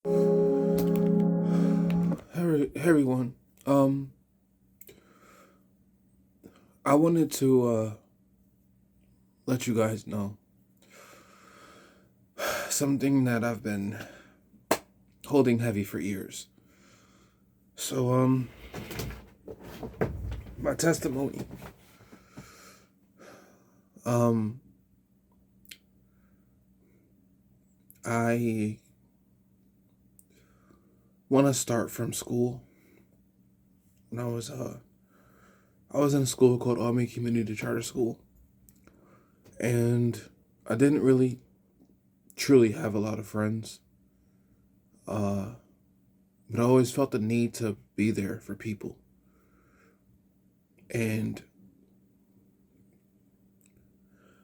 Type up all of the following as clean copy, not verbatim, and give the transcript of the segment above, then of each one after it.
Hey everyone. I wanted to let you guys know something that I've been holding heavy for years. So, my testimony. Um, I want to start from school. When I was in a school called Albany Community Charter School, and I didn't really truly have a lot of friends. Uh, but I always felt the need to be there for people. And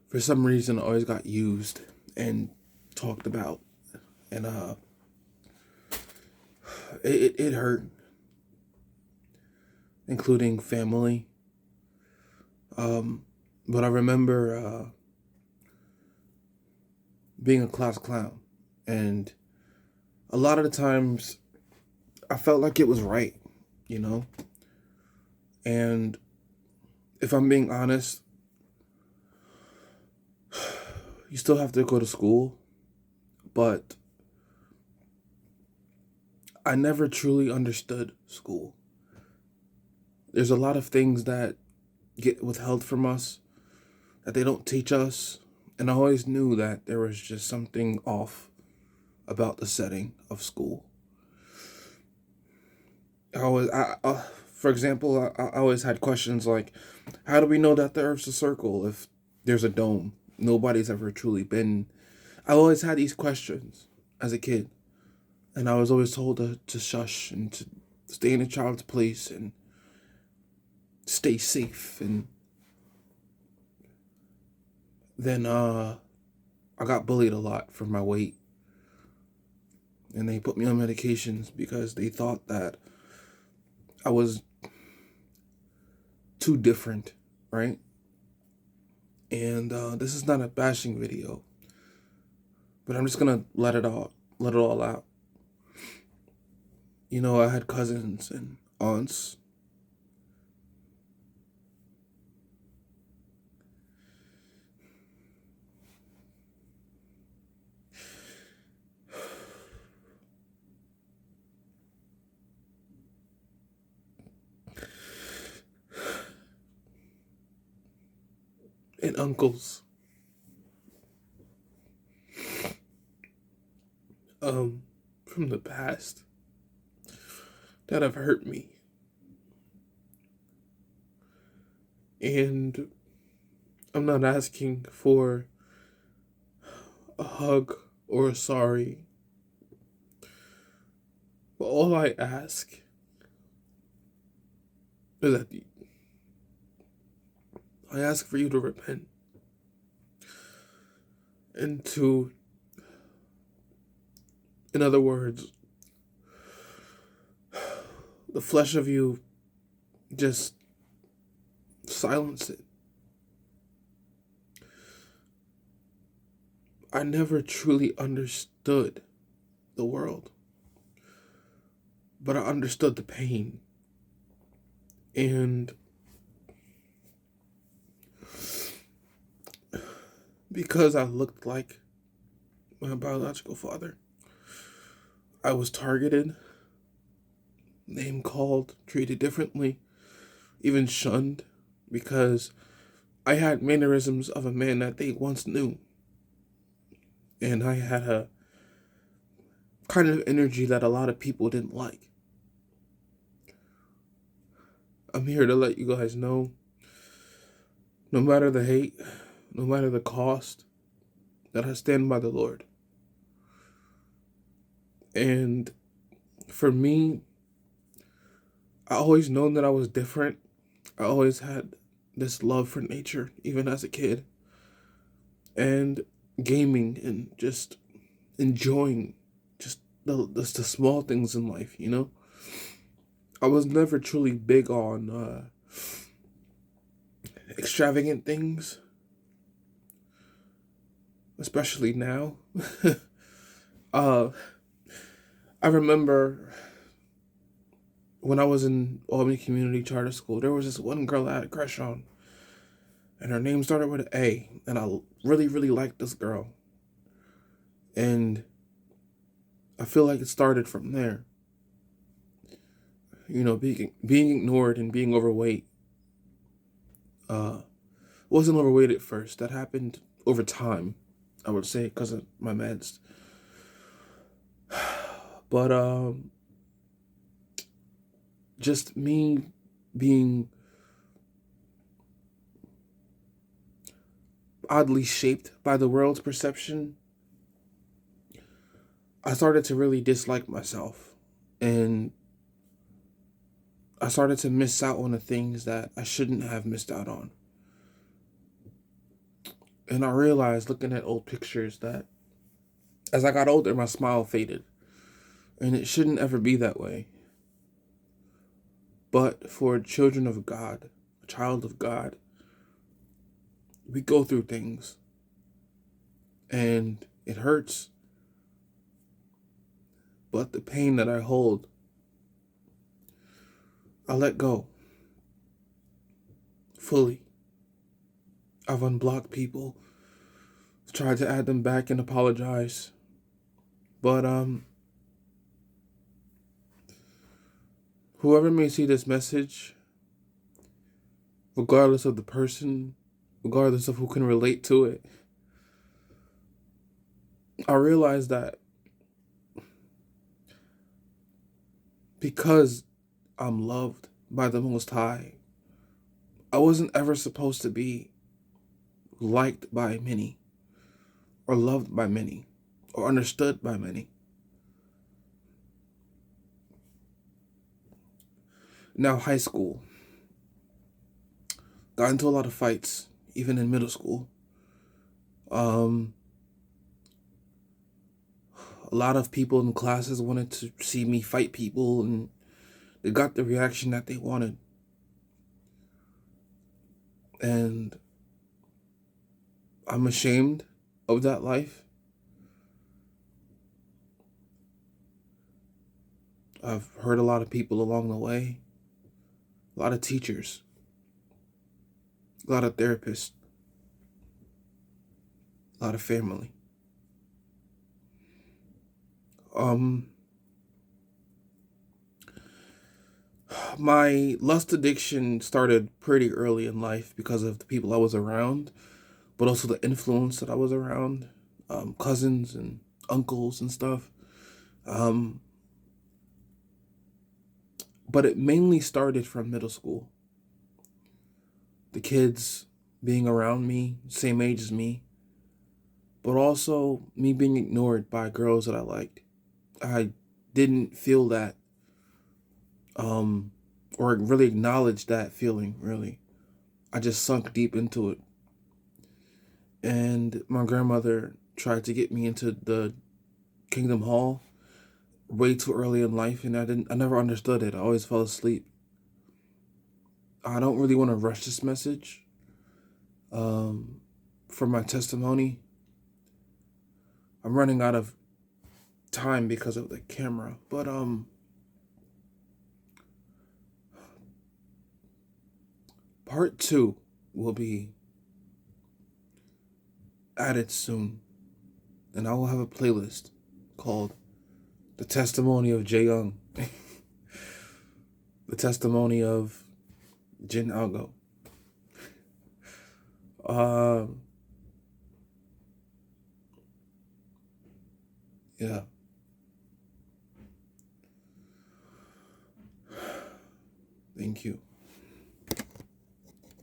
for some reason, I always got used and talked about, and it hurt, including family. But I remember being a class clown, and a lot of the times I felt like it was right, you know. And if I'm being honest, you still have to go to school, but I never truly understood school. There's a lot of things that get withheld from us that they don't teach us, and I always knew that there was just something off about the setting of school. For example, I always had questions like, how do we know that the Earth's a circle if there's a dome? Nobody's ever truly been. I always had these questions as a kid, and I was always told to shush and to stay in a child's place and stay safe. And then I got bullied a lot for my weight, and they put me on medications because they thought that I was too different, right? And this is not a bashing video, but I'm just gonna let it all out. You know, I had cousins and aunts. And uncles, from the past that have hurt me. And I'm not asking for a hug or a sorry, but all I ask is that I ask for you to repent and to, in other words, the flesh of you, just silence it. I never truly understood the world, but I understood the pain. And because I looked like my biological father, I was targeted, name called, treated differently, even shunned, because I had mannerisms of a man that they once knew. And I had a kind of energy that a lot of people didn't like. I'm here to let you guys know, no matter the hate, no matter the cost, that I stand by the Lord. And for me, I always known that I was different. I always had this love for nature, even as a kid. And gaming and just enjoying just the small things in life, you know? I was never truly big on extravagant things, especially now. uh, I remember when I was in Albany Community Charter School, there was this one girl I had a crush on, and her name started with an A, and I really, really liked this girl. And I feel like it started from there. Being ignored and being overweight. Wasn't overweight at first. That happened over time, I would say, because of my meds. But just me being oddly shaped by the world's perception, I started to really dislike myself. And I started to miss out on the things that I shouldn't have missed out on. And I realized looking at old pictures that as I got older, my smile faded. And it shouldn't ever be that way. But for children of God, a child of God, we go through things. And it hurts. But the pain that I hold, I let go. Fully. I've unblocked people, tried to add them back and apologize. But whoever may see this message, regardless of the person, regardless of who can relate to it, I realize that because I'm loved by the Most High, I wasn't ever supposed to be liked by many, or loved by many, or understood by many. Now, high school. Got into a lot of fights, even in middle school. A lot of people in classes wanted to see me fight people, and they got the reaction that they wanted. And I'm ashamed of that life. I've hurt a lot of people along the way. A lot of teachers. A lot of therapists. A lot of family. My lust addiction started pretty early in life because of the people I was around, but also the influence that I was around, cousins and uncles and stuff. But it mainly started from middle school. The kids being around me, same age as me, but also me being ignored by girls that I liked. I didn't feel that, or really acknowledge that feeling, really. I just sunk deep into it. And my grandmother tried to get me into the Kingdom Hall way too early in life, and I never understood it. I always fell asleep. I don't really want to rush this message for my testimony. I'm running out of time because of the camera, but part 2 will be added soon, and I will have a playlist called The Testimony of Jae Young, The Testimony of Jin Algo. Yeah. Thank you.